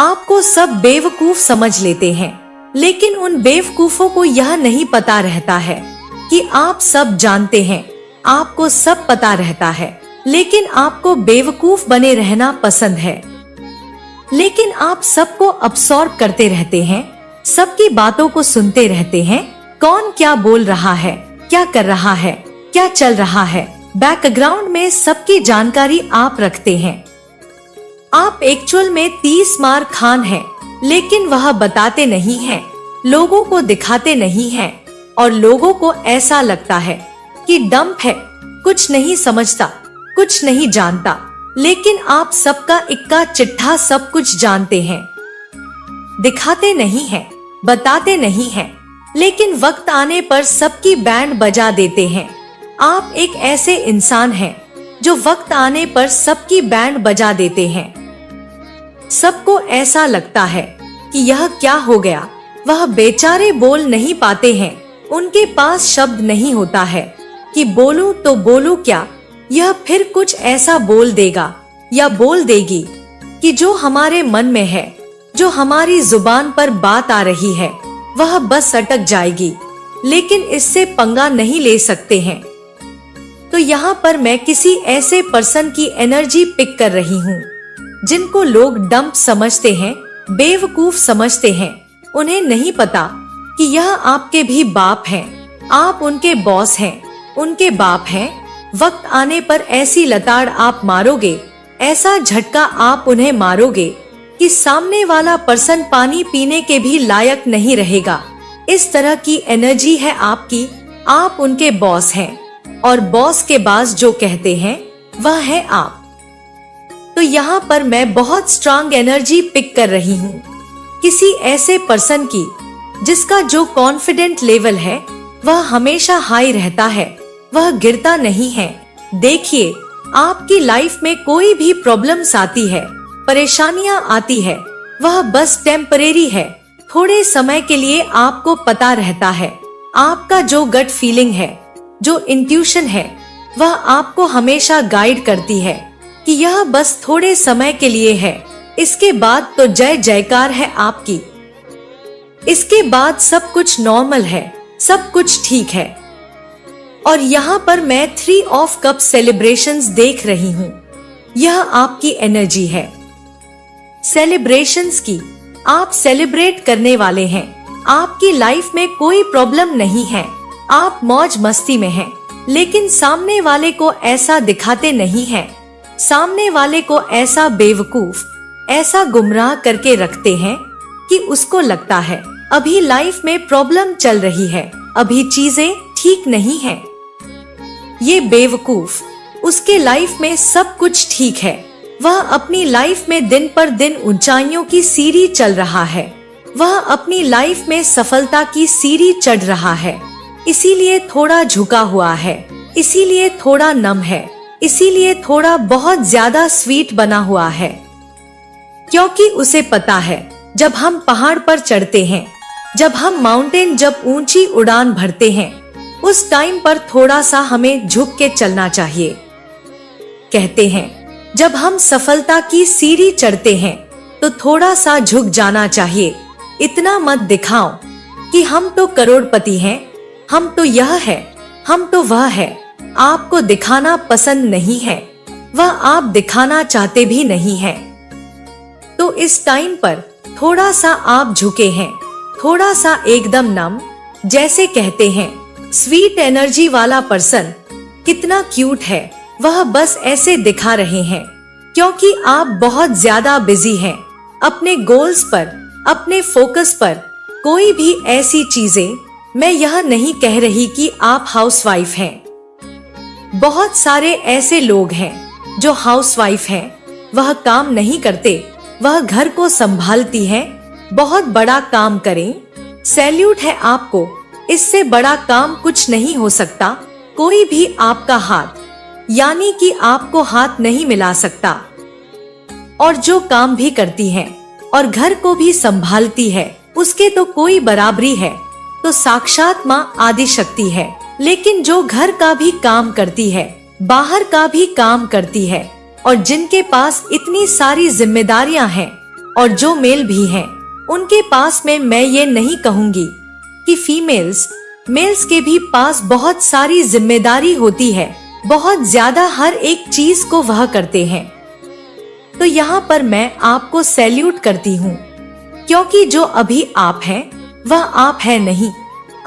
आपको सब बेवकूफ समझ लेते हैं, लेकिन उन बेवकूफों को यह नहीं पता रहता है कि आप सब जानते हैं। आपको सब पता रहता है, लेकिन आपको बेवकूफ बने रहना पसंद है। लेकिन आप सबको अब्सॉर्ब करते रहते हैं, सबकी बातों को सुनते रहते हैं। कौन क्या बोल रहा है, क्या कर रहा है, क्या चल रहा है, बैकग्राउंड में सबकी जानकारी आप रखते हैं। आप एक्चुअल में 30 मार खान हैं, लेकिन वह बताते नहीं हैं, लोगों को दिखाते नहीं हैं, और लोगों को ऐसा लगता है कि डंप है, कुछ नहीं समझता, कुछ नहीं जानता। लेकिन आप सबका इक्का चिट्ठा सब कुछ जानते हैं। दिखाते नहीं हैं, बताते नहीं हैं, लेकिन वक्त आने पर सबकी बैंड बजा देते हैं। आप एक ऐसे इंसान हैं जो वक्त आने पर सबकी बैंड बजा देते हैं। सबको ऐसा लगता है कि यह क्या हो गया, वह बेचारे बोल नहीं पाते हैं, उनके पास शब्द नहीं होता है कि बोलूं तो बोलूं क्या। यह फिर कुछ ऐसा बोल देगा या बोल देगी कि जो हमारे मन में है, जो हमारी जुबान पर बात आ रही है, वह बस अटक जाएगी, लेकिन इससे पंगा नहीं ले सकते हैं। तो यहाँ पर मैं किसी ऐसे पर्सन की एनर्जी पिक कर रही हूँ जिनको लोग डंप समझते हैं, बेवकूफ समझते हैं। उन्हें नहीं पता कि यह आपके भी बाप हैं, आप उनके बॉस हैं, उनके बाप हैं। वक्त आने पर ऐसी लताड़ आप मारोगे, ऐसा झटका आप उन्हें मारोगे कि सामने वाला पर्सन पानी पीने के भी लायक नहीं रहेगा। इस तरह की एनर्जी है आपकी। आप उनके बॉस हैं, और बॉस के पास जो कहते हैं वह है आप। तो यहाँ पर मैं बहुत स्ट्रांग एनर्जी पिक कर रही हूँ किसी ऐसे पर्सन की जिसका जो कॉन्फिडेंट लेवल है वह हमेशा हाई रहता है, वह गिरता नहीं है। देखिए, आपकी लाइफ में कोई भी प्रॉब्लम्स आती है, परेशानियां आती है, वह बस टेम्परेरी है, थोड़े समय के लिए। आपको पता रहता है, आपका जो गट फीलिंग है, जो इंट्यूशन है, वह आपको हमेशा गाइड करती है कि यह बस थोड़े समय के लिए है, इसके बाद तो जय जयकार है आपकी। इसके बाद सब कुछ नॉर्मल है, सब कुछ ठीक है। और यहाँ पर मैं 3 ऑफ कप सेलिब्रेशंस देख रही हूँ। यह आपकी एनर्जी है सेलिब्रेशंस की। आप सेलिब्रेट करने वाले हैं। आपकी लाइफ में कोई प्रॉब्लम नहीं है, आप मौज मस्ती में हैं, लेकिन सामने वाले को ऐसा दिखाते नहीं हैं। सामने वाले को ऐसा बेवकूफ, ऐसा गुमराह करके रखते हैं कि उसको लगता है अभी लाइफ में प्रॉब्लम चल रही है, अभी चीजें ठीक नहीं हैं। ये बेवकूफ, उसके लाइफ में सब कुछ ठीक है, वह अपनी लाइफ में दिन पर दिन ऊंचाइयों की सीढ़ी चल रहा है, वह अपनी लाइफ में सफलता की सीढ़ी चढ़ रहा है। इसीलिए थोड़ा झुका हुआ है, इसीलिए थोड़ा नम है, इसीलिए थोड़ा बहुत ज्यादा स्वीट बना हुआ है, क्योंकि उसे पता है जब हम पहाड़ पर चढ़ते हैं, जब हम माउंटेन, जब ऊंची उड़ान भरते हैं, उस टाइम पर थोड़ा सा हमें झुक के चलना चाहिए। कहते हैं जब हम सफलता की सीढ़ी चढ़ते हैं तो थोड़ा सा झुक जाना चाहिए। इतना मत दिखाओ कि हम तो करोड़पति हैं, हम तो यह है, हम तो वह है। आपको दिखाना पसंद नहीं है, वह आप दिखाना चाहते भी नहीं हैं। तो इस टाइम पर थोड़ा सा आप झुके हैं, थोड़ा सा एकदम नम। जैसे कहते हैं स्वीट एनर्जी वाला पर्सन कितना क्यूट है, वह बस ऐसे दिखा रहे हैं क्योंकि आप बहुत ज्यादा बिजी हैं अपने गोल्स पर, अपने फोकस पर। कोई भी ऐसी चीजें, मैं यह नहीं कह रही कि आप हाउसवाइफ हैं। बहुत सारे ऐसे लोग हैं जो हाउसवाइफ हैं, वह काम नहीं करते, वह घर को संभालती हैं। बहुत बड़ा काम करें, सैल्यूट है आपको, इससे बड़ा काम कुछ नहीं हो सकता। कोई भी आपका हाथ, यानी कि आपको हाथ नहीं मिला सकता। और जो काम भी करती है और घर को भी संभालती है, उसके तो कोई बराबरी है, तो साक्षात माँ आदि शक्ति है। लेकिन जो घर का भी काम करती है, बाहर का भी काम करती है, और जिनके पास इतनी सारी जिम्मेदारियां हैं, और जो मेल भी हैं, उनके पास में मैं ये नहीं कहूंगी कि फीमेल्स, मेल्स के भी पास बहुत सारी जिम्मेदारी होती है, बहुत ज्यादा हर एक चीज को वह करते हैं। तो यहाँ पर मैं आपको सैल्यूट करती हूँ, क्योंकि जो अभी आप हैं वह आप है नहीं।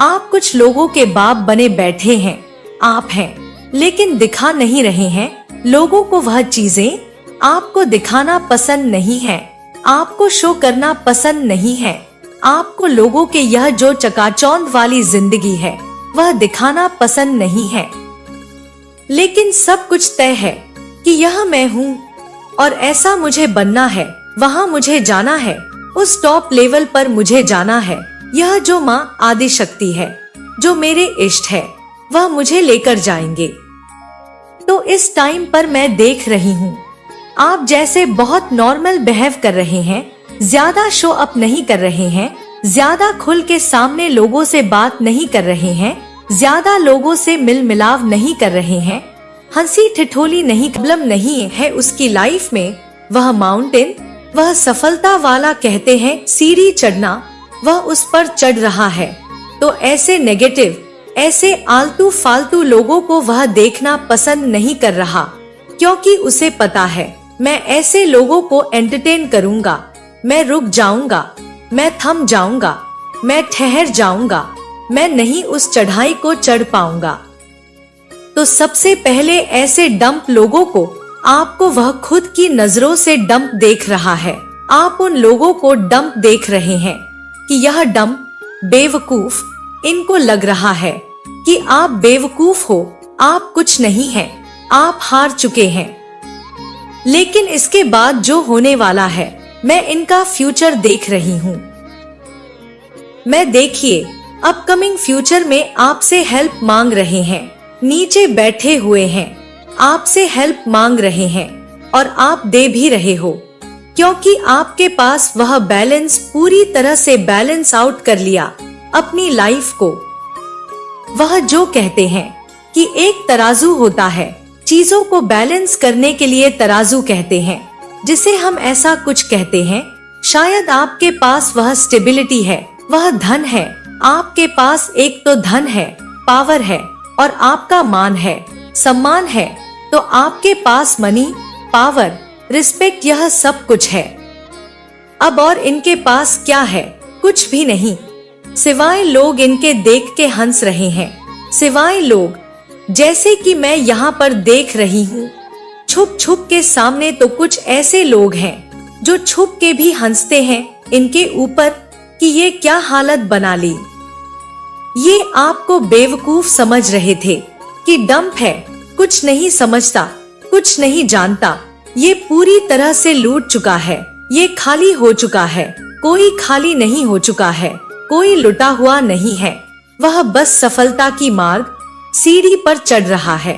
आप कुछ लोगों के बाप बने बैठे हैं, आप हैं, लेकिन दिखा नहीं रहे हैं लोगों को वह चीजें। आपको दिखाना पसंद नहीं है, आपको शो करना पसंद नहीं है, आपको लोगों के यह जो चकाचौंध वाली जिंदगी है वह दिखाना पसंद नहीं है। लेकिन सब कुछ तय है कि यह मैं हूँ और ऐसा मुझे बनना है, वहाँ मुझे जाना है, उस टॉप लेवल पर मुझे जाना है। यह जो माँ आदि शक्ति है, जो मेरे इष्ट है, वह मुझे लेकर जाएंगे। तो इस टाइम पर मैं देख रही हूँ आप जैसे बहुत नॉर्मल बिहेव कर रहे हैं, ज्यादा शो अप नहीं कर रहे हैं, ज्यादा खुल के सामने लोगों से बात नहीं कर रहे हैं, ज्यादा लोगों से मिल मिलाव नहीं कर रहे हैं, हंसी ठिठोली नहीं, प्रॉब्लम नहीं है उसकी लाइफ में। वह माउंटेन, वह सफलता वाला कहते हैं सीढ़ी चढ़ना, वह उस पर चढ़ रहा है। तो ऐसे नेगेटिव, ऐसे आलतू फालतू लोगों को वह देखना पसंद नहीं कर रहा, क्योंकि उसे पता है मैं ऐसे लोगों को एंटरटेन करूंगा, मैं रुक जाऊंगा, मैं थम जाऊंगा, मैं ठहर जाऊंगा, मैं नहीं उस चढ़ाई को चढ़ पाऊंगा। तो सबसे पहले ऐसे डंप लोगों को, आपको वह खुद की नजरों से डंप देख रहा है, आप उन लोगों को डंप देख रहे हैं कि यह डंप बेवकूफ, इनको लग रहा है कि आप बेवकूफ हो, आप कुछ नहीं हैं, आप हार चुके हैं। लेकिन इसके बाद जो होने वाला है, मैं इनका फ्यूचर देख रही हूँ। मैं देखिए अपकमिंग फ्यूचर में आपसे हेल्प मांग रहे हैं, नीचे बैठे हुए हैं, आपसे हेल्प मांग रहे हैं और आप दे भी रहे हो, क्योंकि आपके पास वह बैलेंस, पूरी तरह से बैलेंस आउट कर लिया अपनी लाइफ को। वह जो कहते हैं कि एक तराजू होता है, चीजों को बैलेंस करने के लिए तराजू कहते हैं, जिसे हम ऐसा कुछ कहते हैं। शायद आपके पास वह स्टेबिलिटी है, वह धन है, आपके पास एक तो धन है, पावर है और आपका मान है, सम्मान है। तो आपके पास मनी, पावर, रिस्पेक्ट, यह सब कुछ है। अब और इनके पास क्या है? कुछ भी नहीं, सिवाय लोग इनके देख के हंस रहे हैं, सिवाय लोग जैसे कि मैं यहाँ पर देख रही हूँ। छुप छुप के सामने तो कुछ ऐसे लोग हैं जो छुप के भी हंसते हैं इनके ऊपर कि ये क्या हालत बना ली। ये आपको बेवकूफ समझ रहे थे कि डंप है, कुछ नहीं समझता, कुछ नहीं जानता। ये पूरी तरह से लूट चुका है, ये खाली हो चुका है। कोई खाली नहीं हो चुका है, कोई लुटा हुआ नहीं है, वह बस सफलता की मार्ग, सीढ़ी पर चढ़ रहा है।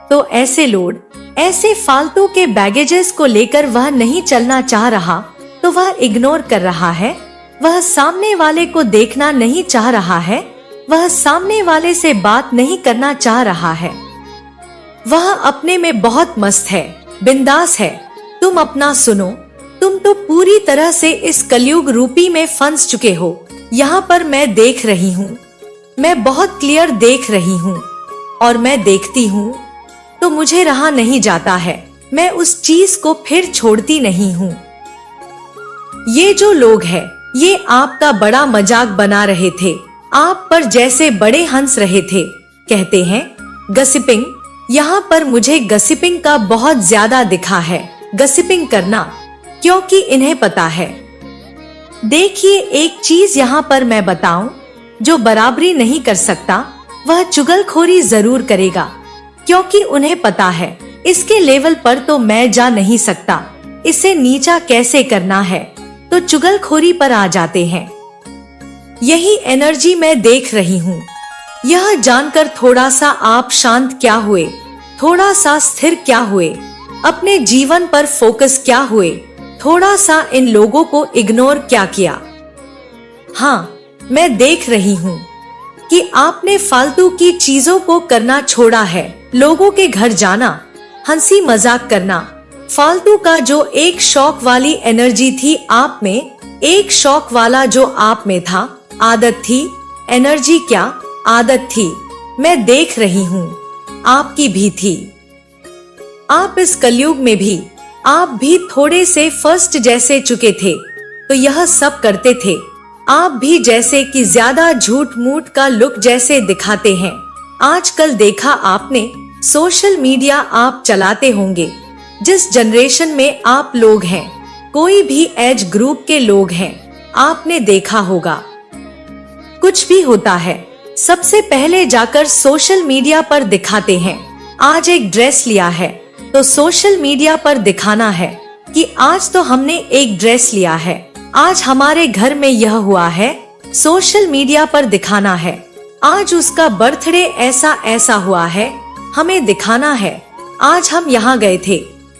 तो ऐसे लोड, ऐसे फालतू के बैगेजेस को लेकर वह नहीं चलना चाह रहा, तो वह इग्नोर कर रहा है। वह सामने वाले को देखना नहीं चाह रहा है, वह सामने वाले से बात नहीं करना चाह रहा है। वह अपने में बहुत मस्त है, बिंदास है। तुम अपना सुनो, तुम तो पूरी तरह से इस कलयुग रूपी में फंस चुके हो। यहाँ पर मैं देख रही हूँ, मैं बहुत क्लियर देख रही हूँ, और मैं देखती हूँ तो मुझे रहा नहीं जाता है, मैं उस चीज को फिर छोड़ती नहीं हूँ। ये जो लोग हैं, ये आपका बड़ा मजाक बना रहे थे, आप पर जैसे बड़े हंस रहे थे। कहते हैं गसिपिंग, यहाँ पर मुझे गसिपिंग का बहुत ज्यादा दिखा है, गसिपिंग करना, क्योंकि इन्हें पता है। देखिए एक चीज यहाँ पर मैं बताऊं, जो बराबरी नहीं कर सकता वह चुगलखोरी जरूर करेगा, क्योंकि उन्हें पता है इसके लेवल पर तो मैं जा नहीं सकता, इसे नीचा कैसे करना है, तो चुगलखोरी पर आ जाते हैं। यही एनर्जी मैं देख रही हूँ। यह जानकर थोड़ा सा आप शांत क्या हुए, थोड़ा सा स्थिर क्या हुए, अपने जीवन पर फोकस क्या हुए, थोड़ा सा इन लोगों को इग्नोर क्या किया। हाँ, मैं देख रही हूँ कि आपने फालतू की चीजों को करना छोड़ा है। लोगों के घर जाना, हंसी मजाक करना, फालतू का जो एक शौक वाली एनर्जी थी आप में, एक शौक वाला जो आप में था, आदत थी, एनर्जी क्या आदत थी, मैं देख रही हूँ आपकी भी थी। आप इस कलयुग में भी, आप भी थोड़े से फर्स्ट जैसे चुके थे तो यह सब करते थे। आप भी जैसे कि ज्यादा झूठ मूठ का लुक जैसे दिखाते हैं। आजकल देखा आपने सोशल मीडिया आप चलाते होंगे, जिस जनरेशन में आप लोग हैं, कोई भी एज ग्रुप के लोग हैं, आपने देखा होगा कुछ भी होता है सबसे पहले जाकर सोशल मीडिया पर दिखाते हैं। आज एक ड्रेस लिया है तो सोशल मीडिया पर दिखाना है कि आज तो हमने एक ड्रेस लिया है, आज हमारे घर में यह हुआ है, सोशल मीडिया पर दिखाना है। आज उसका बर्थडे ऐसा ऐसा हुआ है, हमें दिखाना है। आज हम यहाँ गए थे,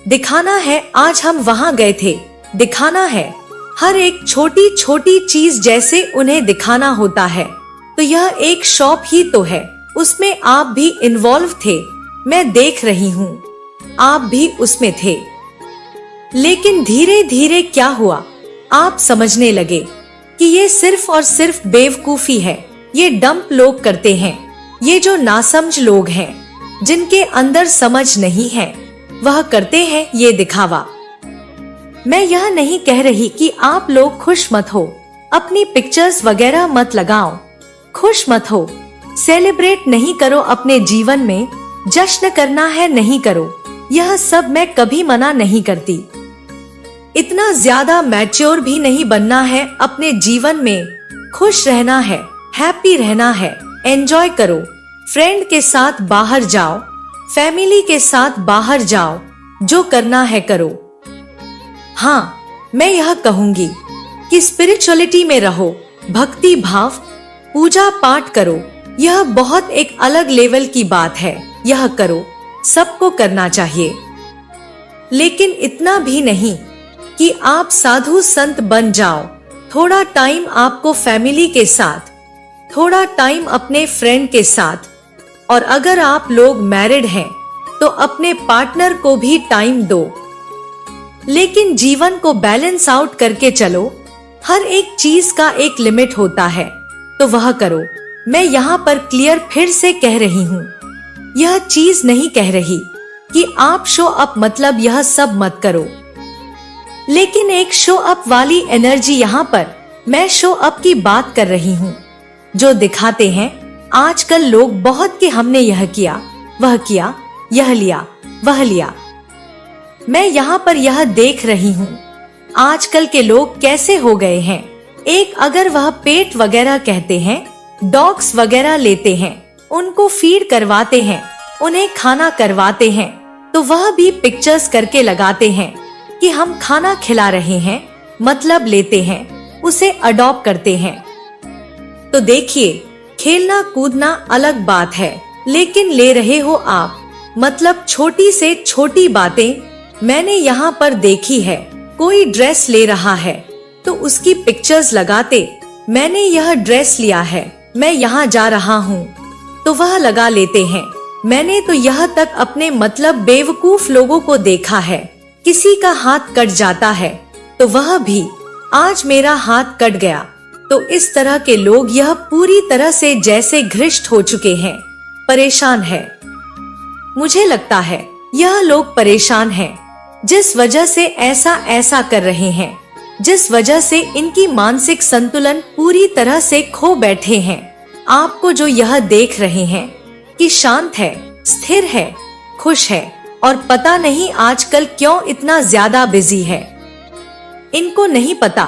दिखाना है। आज हम वहाँ गए थे, दिखाना है। हर एक छोटी छोटी चीज जैसे उन्हें दिखाना होता है। तो यह एक शॉप ही तो है, उसमें आप भी इन्वॉल्व थे, मैं देख रही हूँ आप भी उसमें थे। लेकिन धीरे धीरे क्या हुआ, आप समझने लगे कि ये सिर्फ और सिर्फ बेवकूफी है। ये डंप लोग करते हैं, ये जो नासमझ लोग हैं, जिनके अंदर समझ नहीं है, वह करते हैं ये दिखावा। मैं यह नहीं कह रही कि आप लोग खुश मत हो, अपनी पिक्चर्स वगैरह मत लगाओ, खुश मत हो, सेलिब्रेट नहीं करो अपने जीवन में, जश्न करना है नहीं करो, यह सब मैं कभी मना नहीं करती। इतना ज्यादा मैच्योर भी नहीं बनना है अपने जीवन में, खुश रहना है, हैप्पी रहना है, एंजॉय करो, फ्रेंड के साथ बाहर जाओ, फैमिली के साथ बाहर जाओ, जो करना है करो। हाँ, मैं यह कहूंगी कि स्पिरिचुअलिटी में रहो, भक्ति भाव, पूजा पाठ करो, यह बहुत एक अलग लेवल की बात है, यह करो, सबको करना चाहिए। लेकिन इतना भी नहीं कि आप साधु संत बन जाओ। थोड़ा टाइम आपको फैमिली के साथ, थोड़ा टाइम अपने फ्रेंड के साथ, और अगर आप लोग मैरिड हैं तो अपने पार्टनर को भी टाइम दो। लेकिन जीवन को बैलेंस आउट करके चलो, हर एक चीज का एक लिमिट होता है, तो वह करो। मैं यहाँ पर क्लियर फिर से कह रही हूँ, यह चीज नहीं कह रही कि आप शो अप मतलब यह सब मत करो। लेकिन एक शो अप वाली एनर्जी यहाँ पर, मैं शो अप की बात कर रही हूँ, जो दिखाते हैं आजकल लोग बहुत कि हमने यह किया, वह किया, यह लिया, वह लिया। मैं यहाँ पर यह देख रही हूँ आजकल के लोग कैसे हो गए हैं। एक अगर वह पेट वगैरह कहते हैं, डॉग्स वगैरह लेते हैं, उनको फीड करवाते हैं, उन्हें खाना करवाते हैं, तो वह भी पिक्चर्स करके लगाते हैं कि हम खाना खिला रहे हैं, मतलब लेते हैं, उसे अडॉप्ट करते हैं। तो देखिए, खेलना कूदना अलग बात है, लेकिन ले रहे हो आप, मतलब छोटी से छोटी बातें मैंने यहाँ पर देखी है। कोई ड्रेस ले रहा है तो उसकी पिक्चर्स लगाते, मैंने यह ड्रेस लिया है, मैं यहाँ जा रहा हूँ, तो वह लगा लेते हैं। मैंने तो यह तक अपने मतलब बेवकूफ लोगों को देखा है, किसी का हाथ कट जाता है तो वह भी, आज मेरा हाथ कट गया, तो इस तरह के लोग यह पूरी तरह से जैसे घृष्ट हो चुके हैं, परेशान है। मुझे लगता है यह लोग परेशान हैं, जिस वजह से ऐसा कर रहे हैं, जिस वजह से इनकी मानसिक संतुलन पूरी तरह से खो बैठे हैं। आपको जो यह देख रहे हैं कि शांत है, स्थिर है, खुश है, और पता नहीं आजकल क्यों इतना ज्यादा बिजी है। इनको नहीं पता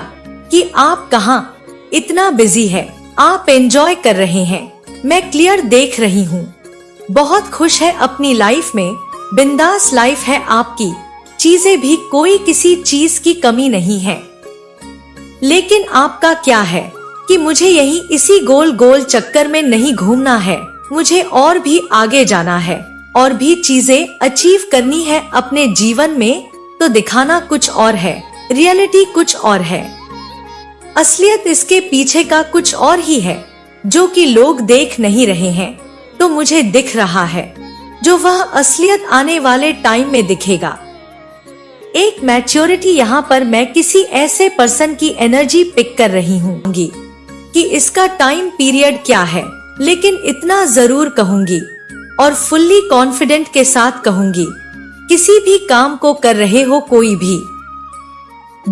कि आप कहाँ इतना बिजी है, आप एंजॉय कर रहे हैं। मैं क्लियर देख रही हूँ, बहुत खुश है अपनी लाइफ में, बिंदास लाइफ है आपकी, चीजें भी कोई किसी चीज की कमी नहीं है। लेकिन आपका क्या है कि मुझे यही इसी गोल गोल चक्कर में नहीं घूमना है, मुझे और भी आगे जाना है, और भी चीजें अचीव करनी है अपने जीवन में। तो दिखाना कुछ और है, रियलिटी कुछ और है, असलियत इसके पीछे का कुछ और ही है, जो कि लोग देख नहीं रहे हैं। तो मुझे दिख रहा है, जो वह असलियत आने वाले टाइम में दिखेगा। एक मैच्योरिटी यहाँ पर मैं किसी ऐसे पर्सन की एनर्जी पिक कर रही हूँ कि इसका टाइम पीरियड क्या है, लेकिन इतना जरूर कहूंगी और फुल्ली कॉन्फिडेंट के साथ कहूंगी, किसी भी काम को कर रहे हो कोई भी।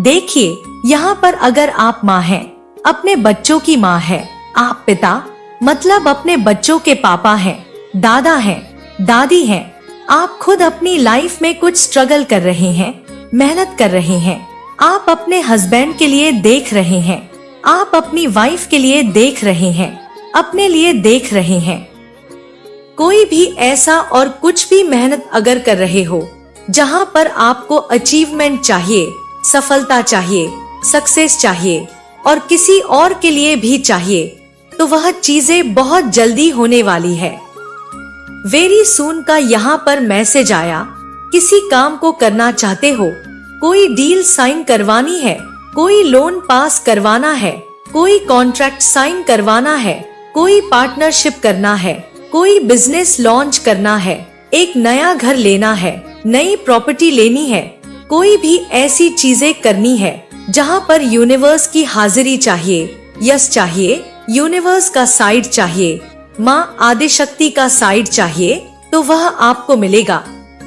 देखिए यहाँ पर अगर आप माँ हैं, अपने बच्चों की माँ है, आप पिता मतलब अपने बच्चों के पापा हैं, दादा हैं, दादी हैं, आप खुद अपनी लाइफ में कुछ स्ट्रगल कर रहे हैं, मेहनत कर रहे हैं, आप अपने हस्बैंड के लिए देख रहे हैं, आप अपनी वाइफ के लिए देख रहे हैं, अपने लिए देख रहे हैं। कोई भी ऐसा और कुछ भी मेहनत अगर कर रहे हो जहां पर आपको अचीवमेंट चाहिए, सफलता चाहिए, सक्सेस चाहिए और किसी और के लिए भी चाहिए, तो वह चीजें बहुत जल्दी होने वाली है। वेरी सून का यहाँ पर मैसेज आया। किसी काम को करना चाहते हो, कोई डील साइन करवानी है, कोई लोन पास करवाना है, कोई कॉन्ट्रैक्ट साइन करवाना है, कोई पार्टनरशिप करना है, कोई बिजनेस लॉन्च करना है, एक नया घर लेना है, नई प्रॉपर्टी लेनी है, कोई भी ऐसी चीजें करनी है जहाँ पर यूनिवर्स की हाजिरी चाहिए, यस चाहिए, यूनिवर्स का साइड चाहिए, माँ आदिशक्ति का साइड चाहिए, तो वह आपको मिलेगा,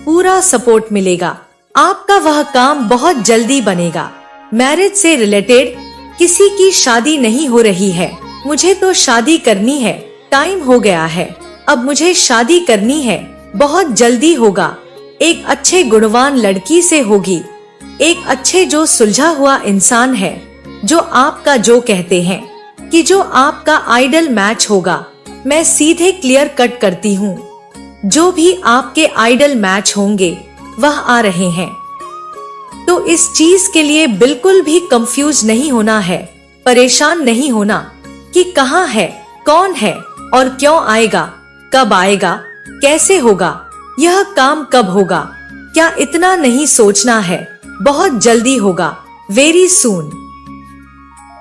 पूरा सपोर्ट मिलेगा, आपका वह काम बहुत जल्दी बनेगा। मैरिज से रिलेटेड किसी की शादी नहीं हो रही है, मुझे तो शादी करनी है, टाइम हो गया है, अब मुझे शादी करनी है, बहुत जल्दी होगा, एक अच्छे गुणवान लड़की से होगी, एक अच्छे जो सुलझा हुआ इंसान है, जो आपका जो कहते हैं कि जो आपका आइडल मैच होगा। मैं सीधे क्लियर कट करती हूँ, जो भी आपके आइडल मैच होंगे वह आ रहे हैं। तो इस चीज के लिए बिल्कुल भी कंफ्यूज नहीं होना है, परेशान नहीं होना कि कहाँ है, कौन है और क्यों आएगा, कब आएगा, कैसे होगा, यह काम कब होगा, क्या इतना नहीं सोचना है, बहुत जल्दी होगा, वेरी सून।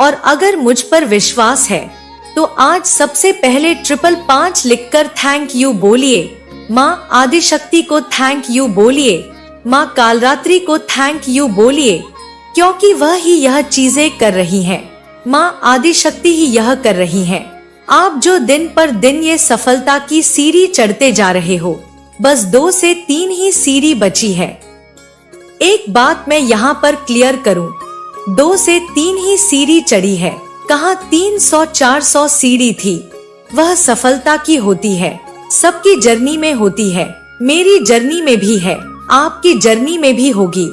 और अगर मुझ पर विश्वास है तो आज सबसे पहले 555 लिखकर थैंक यू बोलिए, माँ आदिशक्ति को थैंक यू बोलिए, माँ कालरात्रि को थैंक यू बोलिए, क्योंकि वह ही यह चीजें कर रही हैं, माँ आदिशक्ति ही यह कर रही हैं। आप जो दिन पर दिन ये सफलता की सीढ़ी चढ़ते जा रहे हो, बस 2 से 3 ही सीढ़ी बची है। एक बात मैं यहाँ पर क्लियर करूँ, 2 से 3 ही सीढ़ी चढ़ी है, कहाँ 300-400 सीढ़ी थी। वह सफलता की होती है, सबकी जर्नी में होती है, मेरी जर्नी में भी है, आपकी जर्नी में भी होगी,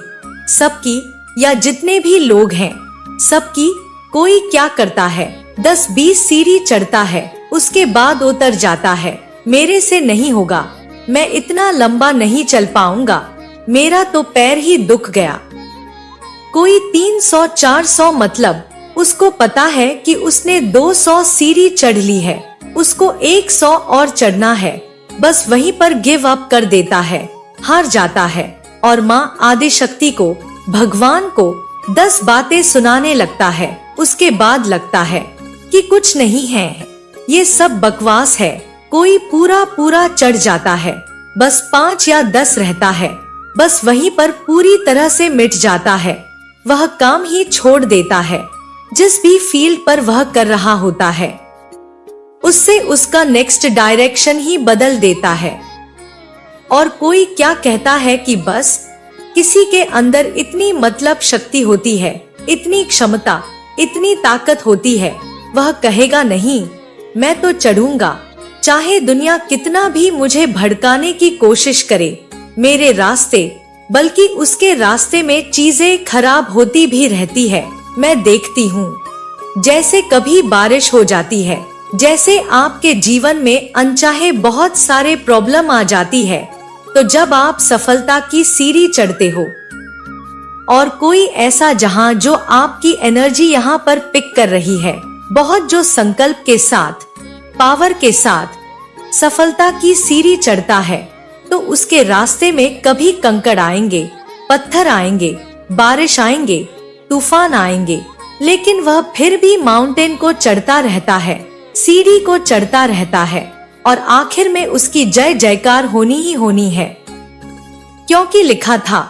सबकी या जितने भी लोग हैं सबकी। कोई क्या करता है, 10-20 सीढ़ी चढ़ता है, उसके बाद उतर जाता है, मेरे से नहीं होगा, मैं इतना लंबा नहीं चल पाऊंगा, मेरा तो पैर ही दुख गया। कोई 300-400 मतलब उसको पता है कि उसने 200 सीढ़ी चढ़ ली है, उसको 100 और चढ़ना है, बस वहीं पर गिव अप कर देता है, हार जाता है और माँ आदिशक्ति को, भगवान को 10 बातें सुनाने लगता है। उसके बाद लगता है कि कुछ नहीं है, ये सब बकवास है। कोई पूरा चढ़ जाता है, बस 5 या 10 रहता है, बस वहीं पर पूरी तरह से मिट जाता है, वह काम ही छोड़ देता है, जिस भी फील्ड पर वह कर रहा होता है उससे उसका नेक्स्ट डायरेक्शन ही बदल देता है। और कोई क्या कहता है कि बस किसी के अंदर इतनी मतलब शक्ति होती है, इतनी क्षमता, इतनी ताकत होती है, वह कहेगा नहीं मैं तो चढ़ूंगा, चाहे दुनिया कितना भी मुझे भड़काने की कोशिश करे मेरे रास्ते, बल्कि उसके रास्ते में चीजें खराब होती भी रहती है। मैं देखती हूँ जैसे कभी बारिश हो जाती है, जैसे आपके जीवन में अनचाहे बहुत सारे प्रॉब्लम आ जाती है, तो जब आप सफलता की सीढ़ी चढ़ते हो और कोई ऐसा जहां जो आपकी एनर्जी यहाँ पर पिक कर रही है, बहुत जो संकल्प के साथ, पावर के साथ सफलता की सीढ़ी चढ़ता है, तो उसके रास्ते में कभी कंकड़ आएंगे, पत्थर आएंगे, बारिश आएंगे, तूफान आएंगे, लेकिन वह फिर भी माउंटेन को चढ़ता रहता है, सीढ़ी को चढ़ता रहता है और आखिर में उसकी जय जयकार होनी ही होनी है, क्योंकि लिखा था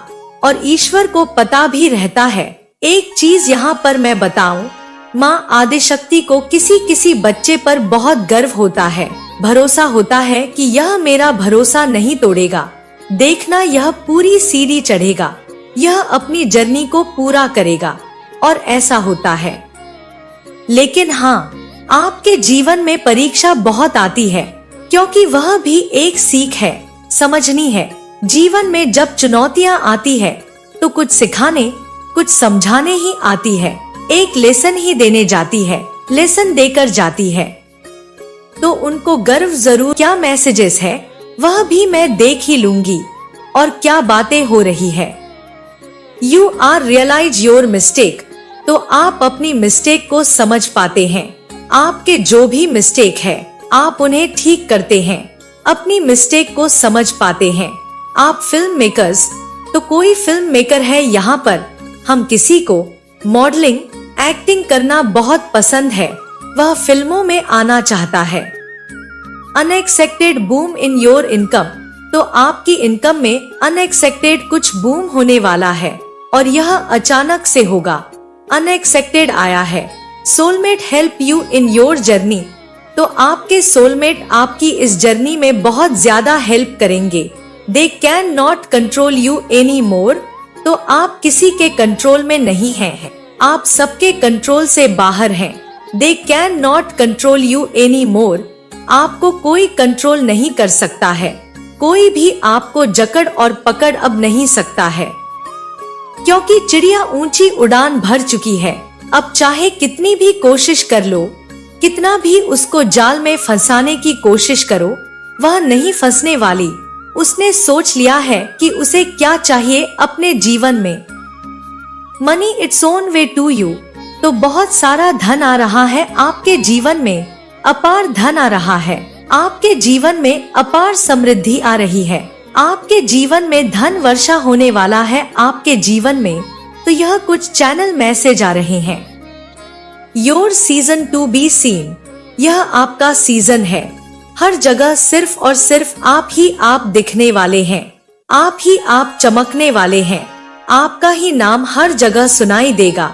और ईश्वर को पता भी रहता है। एक चीज यहाँ पर मैं बताऊं, माँ आदिशक्ति को किसी किसी बच्चे पर बहुत गर्व होता है, भरोसा होता है कि यह मेरा भरोसा नहीं तोड़ेगा, देखना यह पूरी सीढ़ी चढ़ेगा, यह अपनी जर्नी को पूरा करेगा, और ऐसा होता है। लेकिन हाँ, आपके जीवन में परीक्षा बहुत आती है, क्योंकि वह भी एक सीख है, समझनी है। जीवन में जब चुनौतियाँ आती है तो कुछ सिखाने, कुछ समझाने ही आती है, एक लेसन ही देने जाती है, लेसन देकर जाती है। तो उनको गर्व जरूर, क्या मैसेजेस है वह भी मैं देख ही लूंगी, और क्या बातें हो रही है। You are realize your mistake, तो आप अपनी मिस्टेक को समझ पाते हैं। आपके जो भी मिस्टेक है आप उन्हें ठीक करते हैं, अपनी मिस्टेक को समझ पाते हैं। आप फिल्म मेकर्स, तो कोई फिल्म मेकर है यहाँ पर, हम किसी को मॉडलिंग, एक्टिंग करना बहुत पसंद है, वह फिल्मों में आना चाहता है। Unexpected boom in your income, तो आपकी इनकम में अनएक्सपेक्टेड कुछ बूम होने वाला है, और यह अचानक से होगा, अनएक्सपेक्टेड आया है। Soulmate help you in your journey, तो आपके सोलमेट आपकी इस जर्नी में बहुत ज्यादा हेल्प करेंगे। They can not control you any more, तो आप किसी के कंट्रोल में नहीं हैं, आप सबके कंट्रोल से बाहर हैं। They can not control you any more, आपको कोई कंट्रोल नहीं कर सकता है, कोई भी आपको जकड़ और पकड़ अब नहीं सकता है, क्योंकि चिड़िया ऊंची उड़ान भर चुकी है। अब चाहे कितनी भी कोशिश कर लो, कितना भी उसको जाल में फंसाने की कोशिश करो, वह नहीं फंसने वाली। उसने सोच लिया है कि उसे क्या चाहिए अपने जीवन में। Money its own way to you, तो बहुत सारा धन आ रहा है आपके जीवन में, अपार धन आ रहा है आपके जीवन में, अपार समृद्धि आ रही है आपके जीवन में, धन वर्षा होने वाला है आपके जीवन में। तो यह कुछ चैनल मैसेज आ रहे हैं। Your season to be seen, यह आपका सीजन है। हर जगह सिर्फ और सिर्फ आप ही आप दिखने वाले हैं, आप ही आप चमकने वाले हैं, आपका ही नाम हर जगह सुनाई देगा।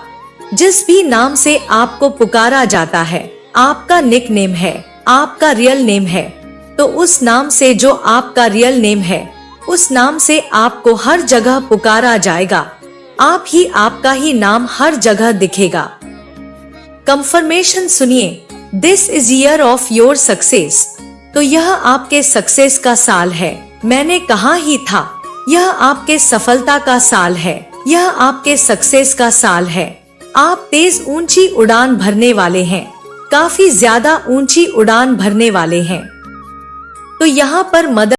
जिस भी नाम से आपको पुकारा जाता है, आपका निक नेम है, आपका रियल नेम है, तो उस नाम से जो आपका रियल नेम है, उस नाम से आपको हर जगह पुकारा जाएगा, आप ही आपका ही नाम हर जगह दिखेगा। कंफर्मेशन सुनिए, this is year of your success, तो यह आपके सक्सेस का साल है। मैंने कहा ही था, यह आपके सफलता का साल है, यह आपके सक्सेस का साल है। आप तेज ऊंची उड़ान भरने वाले हैं, काफी ज्यादा ऊंची उड़ान भरने वाले हैं। तो यहाँ पर मदर